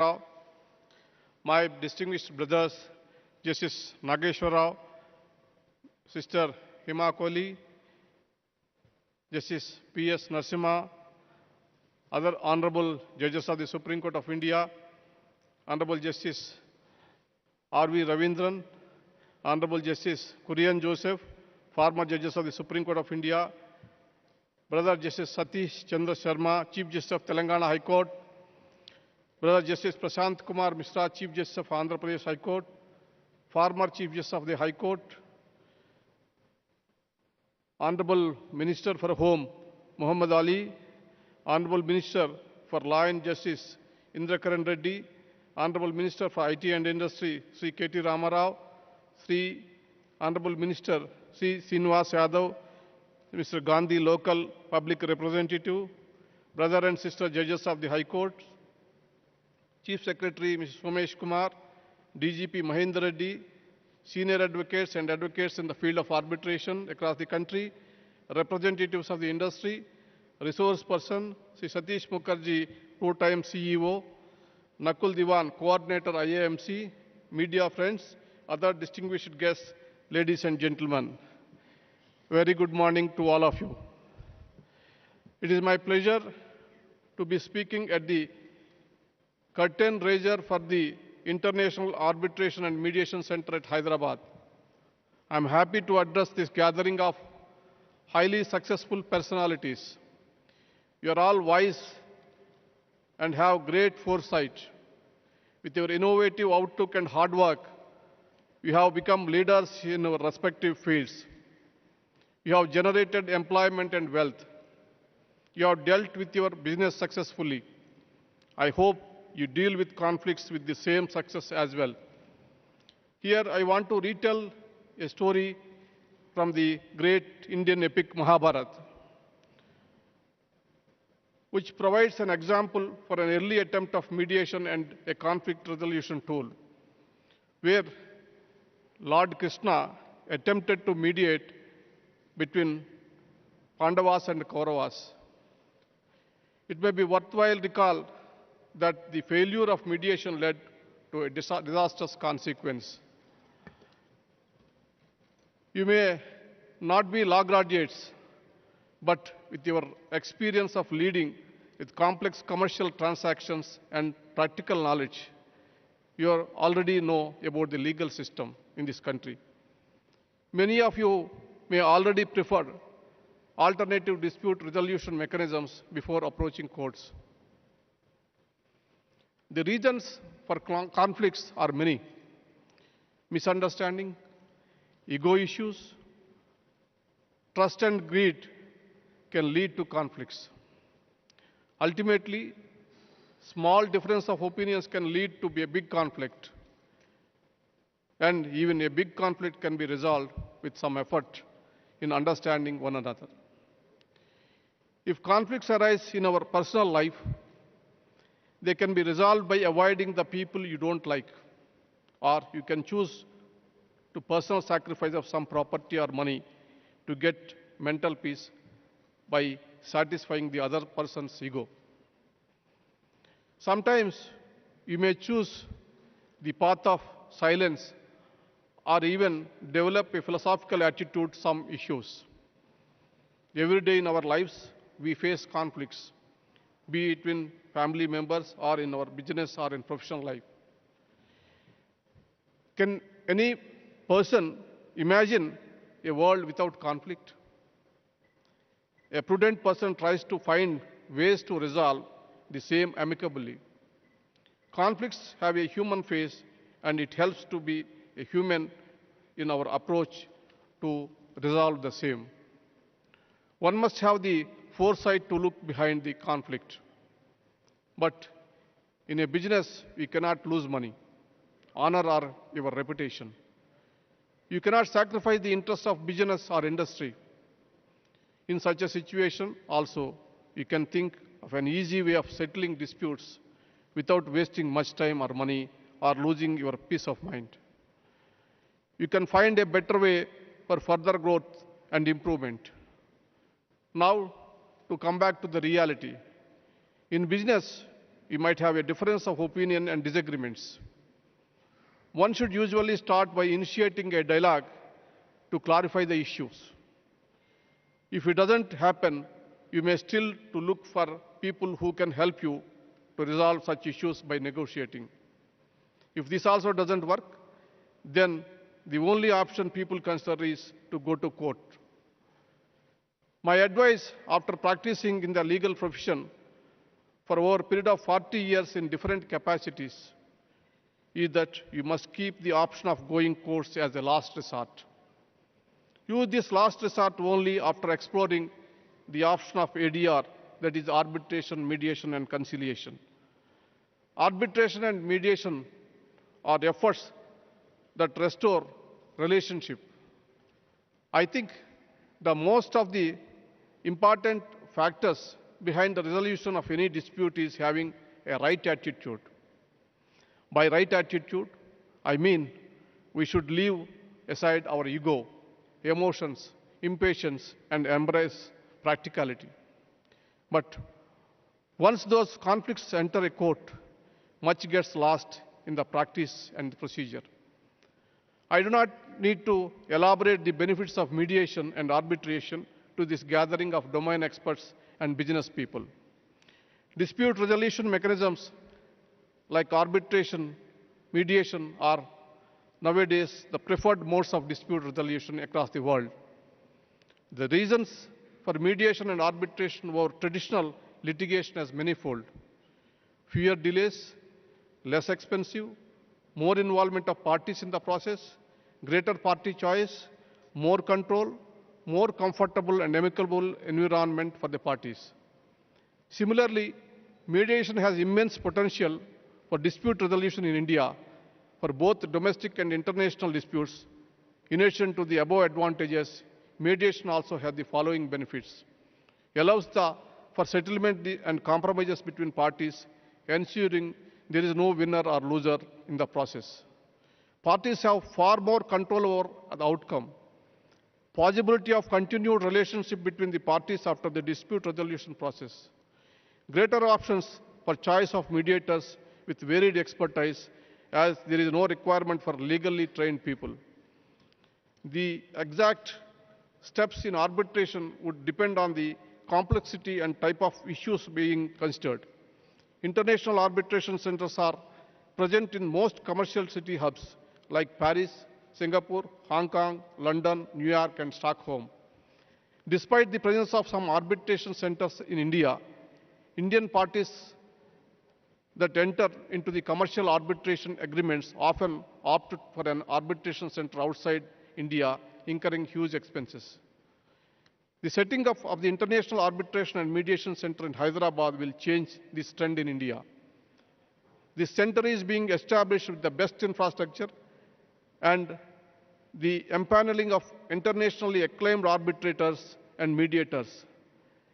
Rao, my distinguished brothers, Justice Nageshwar Rao, Sister Hima Kohli, Justice P.S. Narasimha, other honorable judges of the Supreme Court of India, Honorable Justice R.V. Ravindran, Honorable Justice Kurian Joseph, former judges of the Supreme Court of India, Brother Justice Satish Chandra Sharma, Chief Justice of Telangana High Court, Brother Justice Prashant Kumar Mishra, Chief Justice of Andhra Pradesh High Court, former Chief Justice of the High Court, Honorable Minister for Home Muhammad Ali, Honorable Minister for Law and Justice Indra Karan Reddy, Honorable Minister for IT and Industry Sri K.T. Ramarao, Sri Honorable Minister Sri Srinivas Yadav, Mr. Gandhi Local Public Representative, brother and sister judges of the High Court, Chief Secretary Mr. Somesh Kumar, DGP Mahendra Reddy, senior advocates and advocates in the field of arbitration across the country, representatives of the industry, resource person, Sri Satish Mukherjee, two-time CEO, Nakul Diwan, coordinator IAMC, media friends, other distinguished guests, ladies and gentlemen. Very good morning to all of you. It is my pleasure to be speaking at the curtain raiser for the International Arbitration and Mediation Center at Hyderabad. I am happy to address this gathering of highly successful personalities. You are all wise and have great foresight. With your innovative outlook and hard work, you have become leaders in our respective fields. You have generated employment and wealth. You have dealt with your business successfully. I hope you deal with conflicts with the same success as well. Here I want to retell a story from the great Indian epic Mahabharata, which provides an example for an early attempt of mediation and a conflict resolution tool, where Lord Krishna attempted to mediate between Pandavas and Kauravas. It may be worthwhile recall that the failure of mediation led to a disastrous consequence. You may not be law graduates, but with your experience of leading with complex commercial transactions and practical knowledge, you already know about the legal system in this country. Many of you may already prefer alternative dispute resolution mechanisms before approaching courts. The reasons for conflicts are many: misunderstanding, ego issues, trust and greed can lead to conflicts. Ultimately, small difference of opinions can lead to a big conflict, and even a big conflict can be resolved with some effort in understanding one another. If conflicts arise in our personal life, they can be resolved by avoiding the people you don't like, or you can choose to personal sacrifice of some property or money to get mental peace by satisfying the other person's ego. Sometimes you may choose the path of silence or even develop a philosophical attitude to some issues. Every day in our lives, we face conflicts, be it between family members or in our business or in professional life. Can any person imagine a world without conflict? A prudent person tries to find ways to resolve the same amicably. Conflicts have a human face, and it helps to be a human in our approach to resolve the same. One must have the foresight to look behind the conflict. But in a business, we cannot lose money, honor, or your reputation. You cannot sacrifice the interests of business or industry. In such a situation, also, you can think of an easy way of settling disputes without wasting much time or money or losing your peace of mind. You can find a better way for further growth and improvement. Now, to come back to the reality. In business, you might have a difference of opinion and disagreements. One should usually start by initiating a dialogue to clarify the issues. If it doesn't happen, you may still to look for people who can help you to resolve such issues by negotiating. If this also doesn't work, then the only option people consider is to go to court. My advice after practicing in the legal profession for over a period of 40 years in different capacities is that you must keep the option of going courts as a last resort. Use this last resort only after exploring the option of ADR, that is arbitration, mediation, and conciliation. Arbitration and mediation are efforts that restore relationship. I think the most of the important factors behind the resolution of any dispute is having a right attitude. By right attitude, I mean we should leave aside our ego, emotions, impatience, and embrace practicality. But once those conflicts enter a court, much gets lost in the practice and the procedure. I do not need to elaborate the benefits of mediation and arbitration to this gathering of domain experts and business people. Dispute resolution mechanisms like arbitration, mediation are nowadays the preferred modes of dispute resolution across the world. The reasons for mediation and arbitration over traditional litigation is manifold. Fewer delays, less expensive, more involvement of parties in the process, greater party choice, more control, more comfortable and amicable environment for the parties. Similarly, mediation has immense potential for dispute resolution in India for both domestic and international disputes. In addition to the above advantages, mediation also has the following benefits. Allows for settlement and compromises between parties, ensuring there is no winner or loser in the process. Parties have far more control over the outcome. Possibility of continued relationship between the parties after the dispute resolution process. Greater options for choice of mediators with varied expertise, as there is no requirement for legally trained people. The exact steps in arbitration would depend on the complexity and type of issues being considered. International arbitration centers are present in most commercial city hubs like Paris, Singapore, Hong Kong, London, New York, and Stockholm. Despite the presence of some arbitration centers in India, Indian parties that enter into the commercial arbitration agreements often opt for an arbitration center outside India, incurring huge expenses. The setting up of the International Arbitration and Mediation Center in Hyderabad will change this trend in India. This center is being established with the best infrastructure and the empaneling of internationally acclaimed arbitrators and mediators.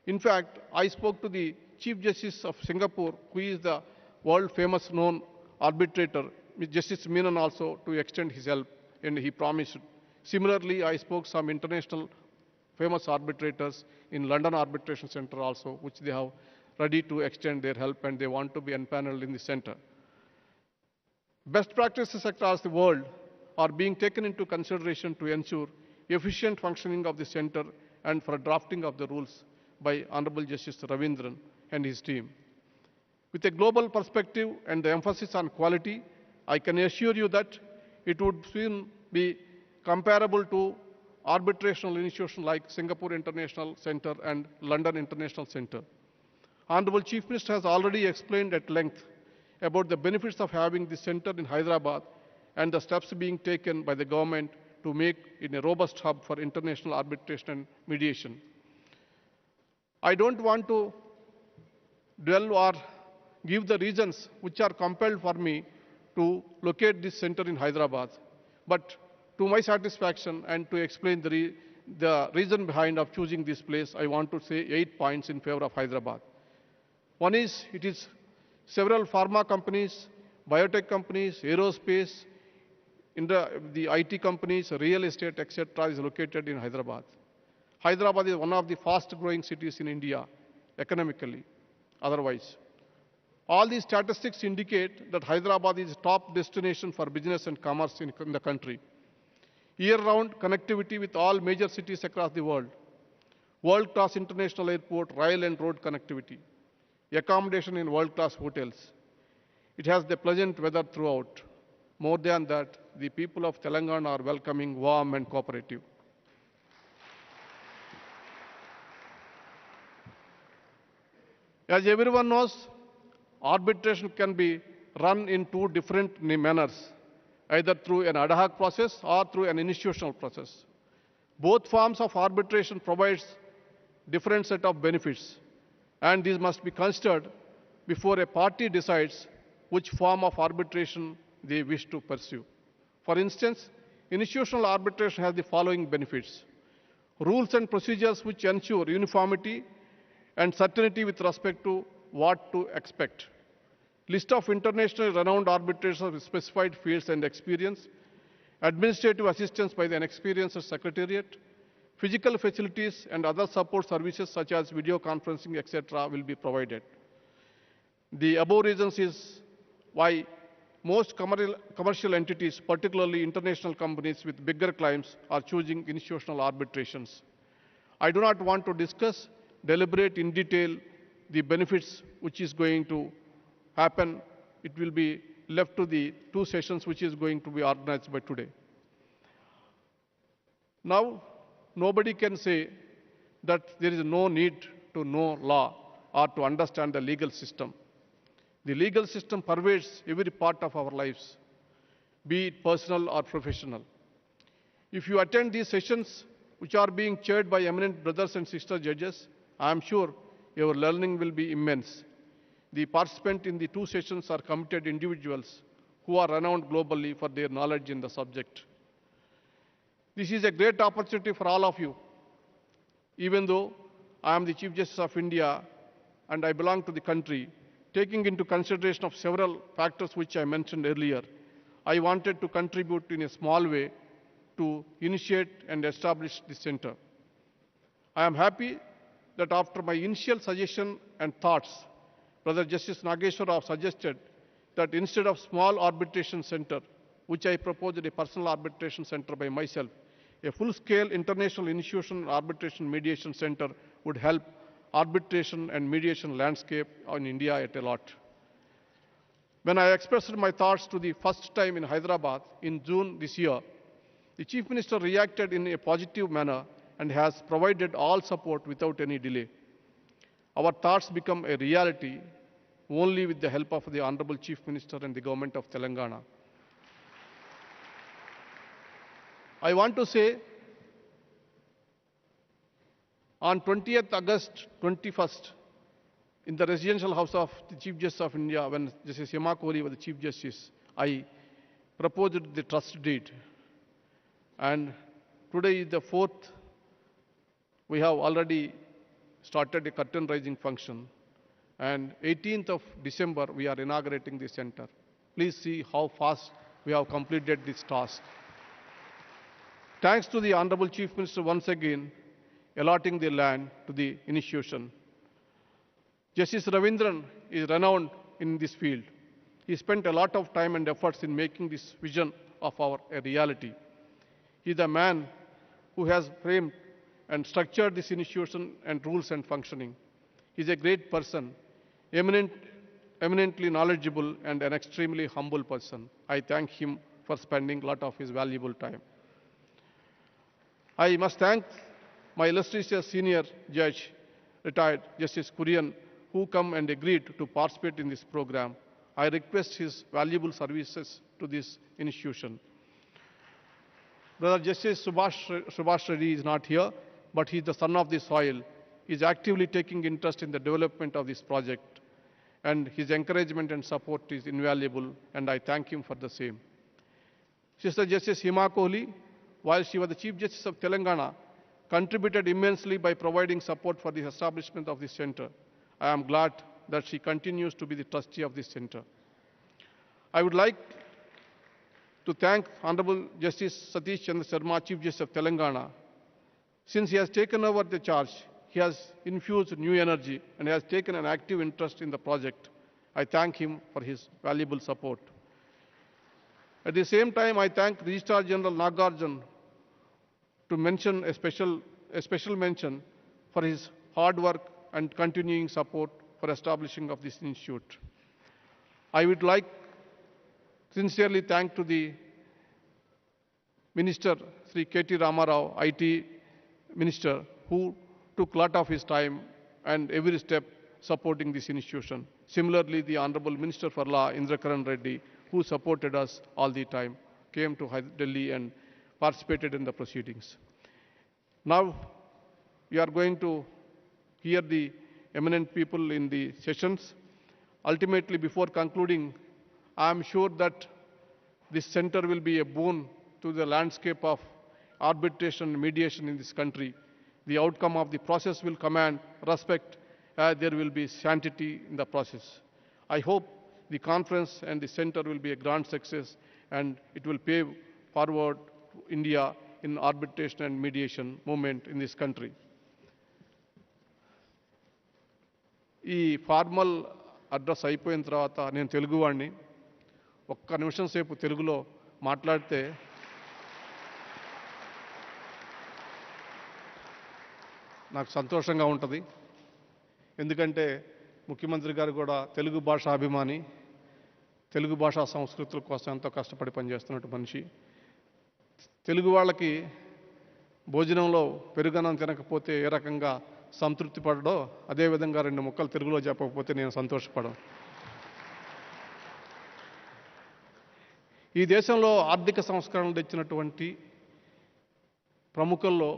In fact, I spoke to the Chief Justice of Singapore, who is the world-famous known arbitrator, Justice Menon, also to extend his help, and he promised. Similarly, I spoke some international famous arbitrators in London Arbitration Center also, which they have ready to extend their help and they want to be empaneled in the center. Best practices across the world are being taken into consideration to ensure efficient functioning of the center and for drafting of the rules by Honorable Justice Ravindran and his team. With a global perspective and the emphasis on quality, I can assure you that it would soon be comparable to arbitrational institutions like Singapore International Center and London International Center. Honorable Chief Minister has already explained at length about the benefits of having this center in Hyderabad and the steps being taken by the government to make it a robust hub for international arbitration and mediation. I don't want to dwell or give the reasons which are compelled for me to locate this center in Hyderabad, but to my satisfaction and to explain the reason behind of choosing this place, I want to say 8 points in favor of Hyderabad. One is, it is several pharma companies, biotech companies, aerospace, in the IT companies, real estate, etc. is located in Hyderabad. Hyderabad is one of the fast growing cities in India, economically, otherwise. All these statistics indicate that Hyderabad is a top destination for business and commerce in the country. Year-round connectivity with all major cities across the world, world-class international airport, rail and road connectivity, accommodation in world-class hotels. It has the pleasant weather throughout. More than that, the people of Telangana are welcoming, warm and cooperative. As everyone knows, arbitration can be run in two different manners, either through an ad hoc process or through an institutional process. Both forms of arbitration provides different set of benefits, and these must be considered before a party decides which form of arbitration they wish to pursue. For instance, institutional arbitration has the following benefits: rules and procedures which ensure uniformity and certainty with respect to what to expect. List of internationally renowned arbitrators with specified fields and experience. Administrative assistance by an experienced secretariat. Physical facilities and other support services such as video conferencing, etc. will be provided. The above reasons is why most commercial entities, particularly international companies with bigger clients, are choosing institutional arbitrations. I do not want to deliberate in detail the benefits which is going to happen. It will be left to the two sessions which is going to be organized by today. Now, nobody can say that there is no need to know law or to understand the legal system. The legal system pervades every part of our lives, be it personal or professional. If you attend these sessions, which are being chaired by eminent brothers and sister judges, I am sure your learning will be immense. The participants in the two sessions are committed individuals who are renowned globally for their knowledge in the subject. This is a great opportunity for all of you. Even though I am the Chief Justice of India and I belong to the country, taking into consideration of several factors which I mentioned earlier, I wanted to contribute in a small way to initiate and establish this center. I am happy that after my initial suggestion and thoughts, Brother Justice Nageshwar Rao suggested that instead of small arbitration center, which I proposed a personal arbitration center by myself, a full-scale international institutional arbitration mediation center would help arbitration and mediation landscape in India at a lot. When I expressed my thoughts to the first time in Hyderabad in June this year, the Chief Minister reacted in a positive manner and has provided all support without any delay. Our thoughts become a reality only with the help of the Honorable Chief Minister and the Government of Telangana. I want to say, on 20th August 21st, in the residential house of the Chief Justice of India, when Justice Hema Kohli was the Chief Justice, I proposed the trust deed. And today is the 4th. We have already started a curtain raising function. And 18th of December, we are inaugurating the center. Please see how fast we have completed this task. Thanks to the Honorable Chief Minister once again allotting the land to the institution. Justice Ravindran is renowned in this field. He spent a lot of time and efforts in making this vision of a reality. He is a man who has framed and structured this institution and rules and functioning. He is a great person, eminently knowledgeable and an extremely humble person. I thank him for spending a lot of his valuable time. I must thank my illustrious senior judge, retired Justice Kurian, who come and agreed to participate in this program. I request his valuable services to this institution. Brother Justice Subhash Reddy is not here, but he is the son of the soil. He is actively taking interest in the development of this project, and his encouragement and support is invaluable, and I thank him for the same. Sister Justice Hema Kohli, while she was the Chief Justice of Telangana, contributed immensely by providing support for the establishment of this center. I am glad that she continues to be the trustee of this center. I would like to thank Honorable Justice Satish Chandra Sharma, Chief Justice of Telangana. Since he has taken over the charge, he has infused new energy and has taken an active interest in the project. I thank him for his valuable support. At the same time, I thank Registrar General Nagarjun to mention a special mention for his hard work and continuing support for establishing of this institute. I would like sincerely thank to the Minister Sri K.T. Ramarao, IT Minister, who took a lot of his time and every step supporting this institution. Similarly, the Honorable Minister for Law, Indrakaran Reddy, who supported us all the time, came to Delhi and participated in the proceedings. Now, we are going to hear the eminent people in the sessions. Ultimately, before concluding, I am sure that this center will be a boon to the landscape of arbitration and mediation in this country. The outcome of the process will command respect, as there will be sanctity in the process. I hope the conference and the center will be a grand success, and it will pave forward India in arbitration and mediation movement in this country. ఈ formal address అయిపోయిన తర్వాత నేను తెలుగువాడిని ఒక్క నిమిషం సేపు తెలుగులో మాట్లాడితే నాకు సంతోషంగా ఉంటుంది. ఎందుకంటే ముఖ్యమంత్రి గారు కూడా తెలుగు భాష అభిమాని, తెలుగు భాషా సంస్కృతుల కోసం ఎంతో కష్టపడి పనిచేస్తున్నట్టు మనిషి. తెలుగు వాళ్ళకి భోజనంలో పెరుగన్నం తినకపోతే ఏ రకంగా సంతృప్తి పడడో, అదేవిధంగా రెండు ముక్కలు తెలుగులో చెప్పకపోతే నేను సంతోషపడను. ఈ దేశంలో ఆర్థిక సంస్కరణలు తెచ్చినటువంటి ప్రముఖుల్లో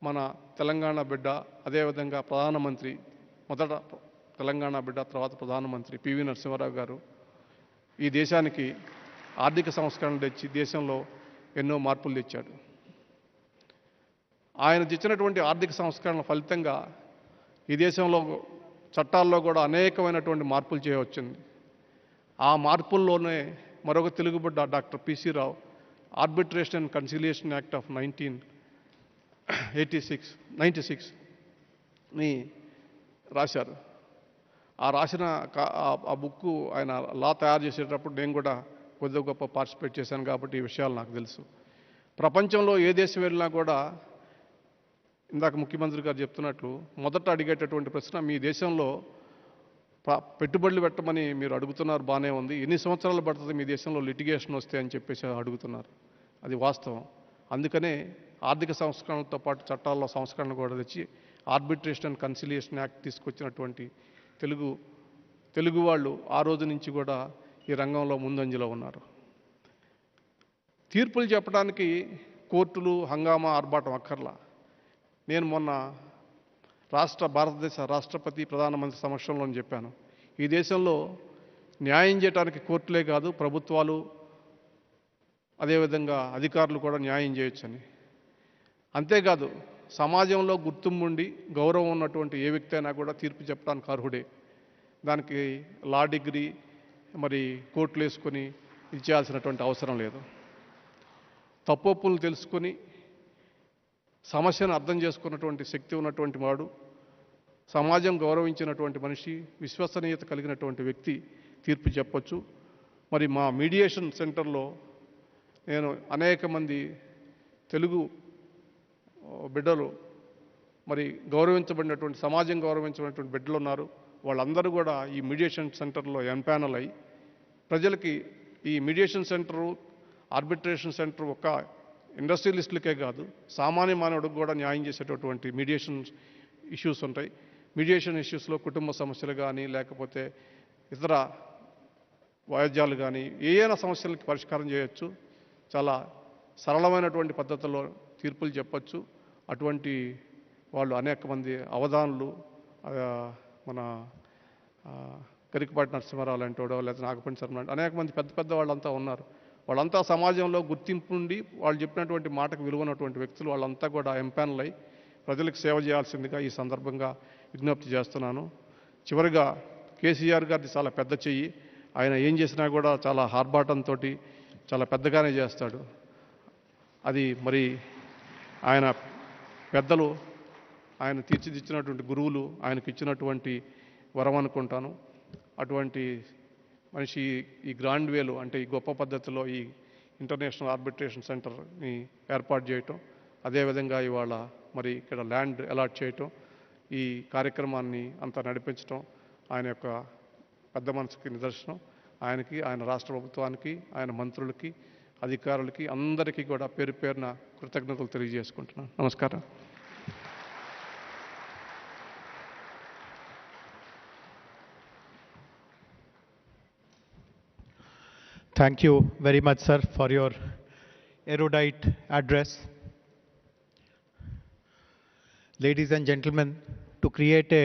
మన తెలంగాణ బిడ్డ, అదేవిధంగా ప్రధానమంత్రి, మొదట తెలంగాణ బిడ్డ తర్వాత ప్రధానమంత్రి పివి నరసింహారావు గారు ఈ దేశానికి ఆర్థిక సంస్కరణలు తెచ్చి దేశంలో ఎన్నో మార్పులు తెచ్చాడు. ఆయన తెచ్చినటువంటి ఆర్థిక సంస్కరణల ఫలితంగా ఈ దేశంలో చట్టాల్లో కూడా అనేకమైనటువంటి మార్పులు చేయవచ్చింది. ఆ మార్పుల్లోనే మరొక తెలుగు బిడ్డ doctor PC Rao arbitration and conciliation act of 1996ని రాశారు. ఆ రాసిన ఆ బుక్కు ఆయన లా తయారు చేసేటప్పుడు నేను కూడా కొద్దిగా గొప్ప పార్టిసిపేట్ చేశాను కాబట్టి ఈ విషయాలు నాకు తెలుసు. ప్రపంచంలో ఏ దేశం వెళ్ళినా కూడా ఇందాక ముఖ్యమంత్రి గారు చెప్తున్నట్లు మొదట అడిగేటటువంటి ప్రశ్న, మీ దేశంలో పెట్టుబడులు పెట్టమని మీరు అడుగుతున్నారు, బాగానే ఉంది, ఎన్ని సంవత్సరాలు పడుతుంది మీ దేశంలో లిటిగేషన్ వస్తే అని చెప్పేసి అడుగుతున్నారు. అది వాస్తవం. అందుకనే ఆర్థిక సంస్కరణలతో పాటు చట్టాల్లో సంస్కరణ కూడా తెచ్చి ఆర్బిట్రేషన్ అండ్ కన్సిలియేషన్ యాక్ట్ తీసుకొచ్చినటువంటి తెలుగు వాళ్ళు ఆ రోజు నుంచి కూడా ఈ రంగంలో ముందంజలో ఉన్నారు. తీర్పులు చెప్పడానికి కోర్టులు హంగామా ఆర్భాటం అక్కర్లా. నేను మొన్న భారతదేశ రాష్ట్రపతి ప్రధానమంత్రి సమక్షంలో చెప్పాను, ఈ దేశంలో న్యాయం చేయడానికి కోర్టులే కాదు, ప్రభుత్వాలు అదేవిధంగా అధికారులు కూడా న్యాయం చేయొచ్చని. అంతేకాదు, సమాజంలో గుర్తింపుండి గౌరవం ఉన్నటువంటి ఏ వ్యక్తి అయినా కూడా తీర్పు చెప్పడానికి అర్హుడే. దానికి లా డిగ్రీ మరి కోర్టులు వేసుకొని ఇచ్చేయాల్సినటువంటి అవసరం లేదు. తప్పొప్పులు తెలుసుకొని సమస్యను అర్థం చేసుకున్నటువంటి శక్తి ఉన్నటువంటి వాడు, సమాజం గౌరవించినటువంటి మనిషి, విశ్వసనీయత కలిగినటువంటి వ్యక్తి తీర్పు చెప్పొచ్చు. మరి మా మీడియేషన్ సెంటర్లో నేను అనేక మంది తెలుగు బిడ్డలు, మరి గౌరవించబడినటువంటి సమాజం గౌరవించినటువంటి బిడ్డలు ఉన్నారు. వాళ్ళందరూ కూడా ఈ మీడియేషన్ సెంటర్లో ఎంపానల్ అయ్యి ప్రజలకి ఈ మీడియేషన్ సెంటరు, ఆర్బిట్రేషన్ సెంటర్ ఒక ఇండస్ట్రియలిస్టులకే కాదు, సామాన్య మానవుడికి కూడా న్యాయం చేసేటటువంటి మీడియేషన్ ఇష్యూస్ ఉంటాయి. మీడియేషన్ ఇష్యూస్లో కుటుంబ సమస్యలు కానీ, లేకపోతే ఇతర వాయిద్యాలు కానీ, ఏదైనా సమస్యలకి పరిష్కారం చేయొచ్చు. చాలా సరళమైనటువంటి పద్ధతుల్లో తీర్పులు చెప్పచ్చు. అటువంటి వాళ్ళు అనేక మంది అవధానులు, మన గరికపాటి నరసింహారావు లాంటి వాడో, లేదా నాగపండి శర్మ లాంటి అనేక మంది పెద్ద పెద్ద వాళ్ళంతా ఉన్నారు. వాళ్ళంతా సమాజంలో గుర్తింపు ఉండి వాళ్ళు చెప్పినటువంటి మాటకు విలువైనటువంటి వ్యక్తులు. వాళ్ళంతా కూడా ఎంపానల్ అయి ప్రజలకు సేవ చేయాల్సిందిగా ఈ సందర్భంగా విజ్ఞప్తి చేస్తున్నాను. చివరిగా కేసీఆర్ గారిది చాలా పెద్ద చెయ్యి. ఆయన ఏం చేసినా కూడా చాలా ఆర్భాటంతో చాలా పెద్దగానే చేస్తాడు. అది మరి ఆయన పెద్దలు, ఆయన తీర్చిదిచ్చినటువంటి గురువులు ఆయనకు ఇచ్చినటువంటి వరం అనుకుంటాను. అటువంటి మనిషి ఈ గ్రాండ్ వేలో అంటే ఈ గొప్ప పద్ధతిలో ఈ ఇంటర్నేషనల్ ఆర్బిట్రేషన్ సెంటర్ని ఏర్పాటు చేయటం, అదేవిధంగా ఇవాళ మరి ఇక్కడ ల్యాండ్ అలాట్ చేయటం, ఈ కార్యక్రమాన్ని అంతా నడిపించటం ఆయన యొక్క పెద్ద మనసుకి నిదర్శనం. ఆయనకి, ఆయన రాష్ట్ర ప్రభుత్వానికి, ఆయన మంత్రులకి, అధికారులకి అందరికీ కూడా పేరు పేరున కృతజ్ఞతలు తెలియజేసుకుంటున్నాను. నమస్కారం. Thank you very much, sir, for your erudite address. Ladies and gentlemen, to create a